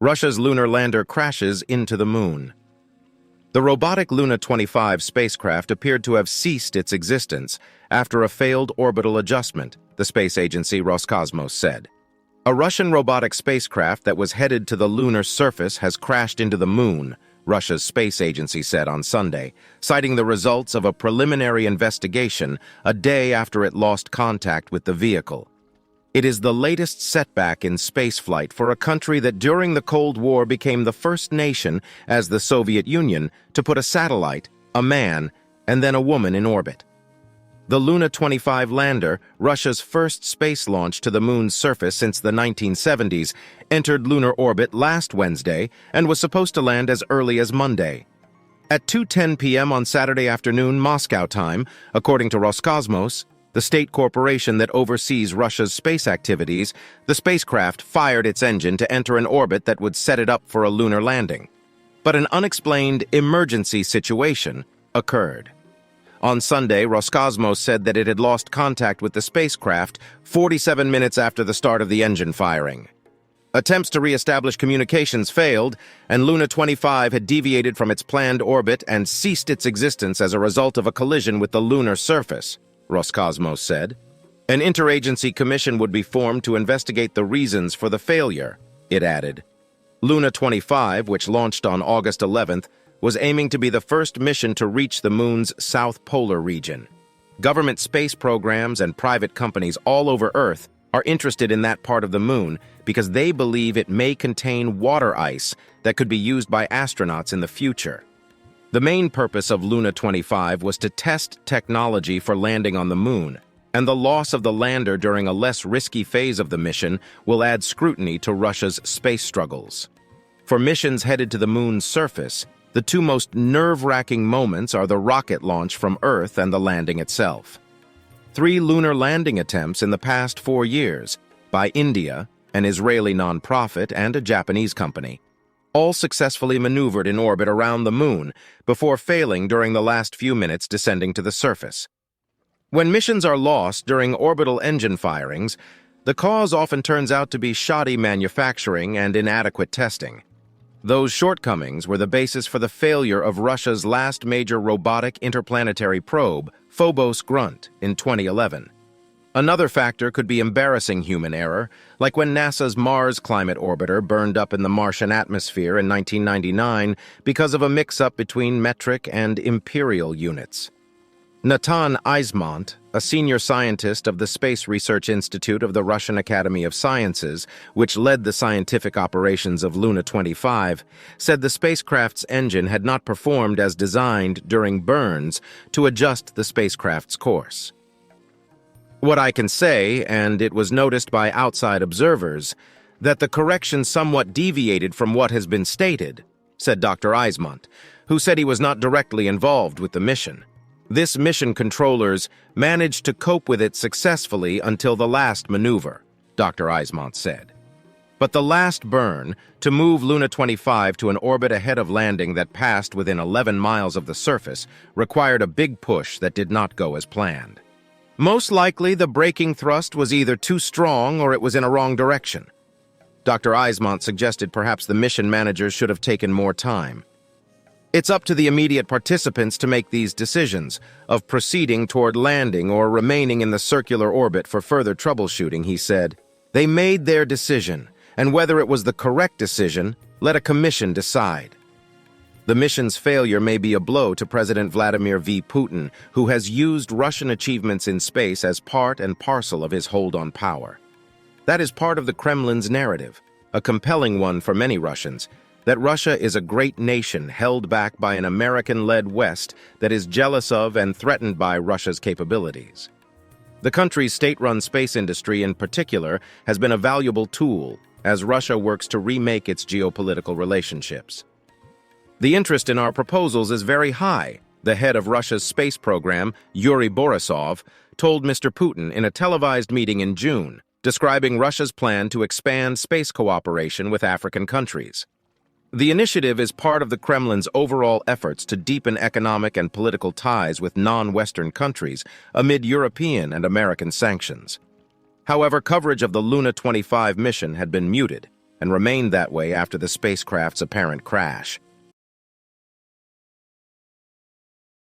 Russia's lunar lander crashes into the moon. The robotic Luna 25 spacecraft appeared to have ceased its existence after a failed orbital adjustment, the space agency Roscosmos said. A Russian robotic spacecraft that was headed to the lunar surface has crashed into the moon, Russia's space agency said on Sunday, citing the results of a preliminary investigation a day after it lost contact with the vehicle. It is the latest setback in spaceflight for a country that during the Cold War became the first nation, as the Soviet Union, to put a satellite, a man, and then a woman in orbit. The Luna 25 lander, Russia's first space launch to the moon's surface since the 1970s, entered lunar orbit last Wednesday and was supposed to land as early as Monday. At 2:10 p.m. on Saturday afternoon Moscow time, according to Roscosmos, the state corporation that oversees Russia's space activities, the spacecraft fired its engine to enter an orbit that would set it up for a lunar landing. But an unexplained emergency situation occurred. On Sunday, Roscosmos said that it had lost contact with the spacecraft 47 minutes after the start of the engine firing. Attempts to re-establish communications failed, and Luna 25 had deviated from its planned orbit and ceased its existence as a result of a collision with the lunar surface, Roscosmos said. An interagency commission would be formed to investigate the reasons for the failure, it added. Luna 25, which launched on August 11th, was aiming to be the first mission to reach the moon's south polar region. Government space programs and private companies all over Earth are interested in that part of the moon because they believe it may contain water ice that could be used by astronauts in the future. The main purpose of Luna 25 was to test technology for landing on the moon, and the loss of the lander during a less risky phase of the mission will add scrutiny to Russia's space struggles. For missions headed to the moon's surface, the two most nerve-wracking moments are the rocket launch from Earth and the landing itself. 3 lunar landing attempts in the past 4 years, by India, an Israeli nonprofit, and a Japanese company, all successfully maneuvered in orbit around the moon before failing during the last few minutes descending to the surface. When missions are lost during orbital engine firings, the cause often turns out to be shoddy manufacturing and inadequate testing. Those shortcomings were the basis for the failure of Russia's last major robotic interplanetary probe, Phobos Grunt, in 2011. Another factor could be embarrassing human error, like when NASA's Mars Climate Orbiter burned up in the Martian atmosphere in 1999 because of a mix-up between metric and imperial units. Natan Eismont, a senior scientist of the Space Research Institute of the Russian Academy of Sciences, which led the scientific operations of Luna 25, said the spacecraft's engine had not performed as designed during burns to adjust the spacecraft's course. What I can say, and it was noticed by outside observers, that the correction somewhat deviated from what has been stated, said Dr. Eismont, who said he was not directly involved with the mission. This mission controllers managed to cope with it successfully until the last maneuver, Dr. Eismont said. But the last burn, to move Luna 25 to an orbit ahead of landing that passed within 11 miles of the surface, required a big push that did not go as planned. Most likely, the braking thrust was either too strong or it was in a wrong direction. Dr. Eismont suggested perhaps the mission managers should have taken more time. It's up to the immediate participants to make these decisions, of proceeding toward landing or remaining in the circular orbit for further troubleshooting, he said. They made their decision, and whether it was the correct decision, let a commission decide. The mission's failure may be a blow to President Vladimir V. Putin, who has used Russian achievements in space as part and parcel of his hold on power. That is part of the Kremlin's narrative, a compelling one for many Russians, that Russia is a great nation held back by an American-led West that is jealous of and threatened by Russia's capabilities. The country's state-run space industry in particular has been a valuable tool as Russia works to remake its geopolitical relationships. The interest in our proposals is very high, the head of Russia's space program, Yuri Borisov, told Mr. Putin in a televised meeting in June, describing Russia's plan to expand space cooperation with African countries. The initiative is part of the Kremlin's overall efforts to deepen economic and political ties with non-Western countries amid European and American sanctions. However, coverage of the Luna 25 mission had been muted, and remained that way after the spacecraft's apparent crash.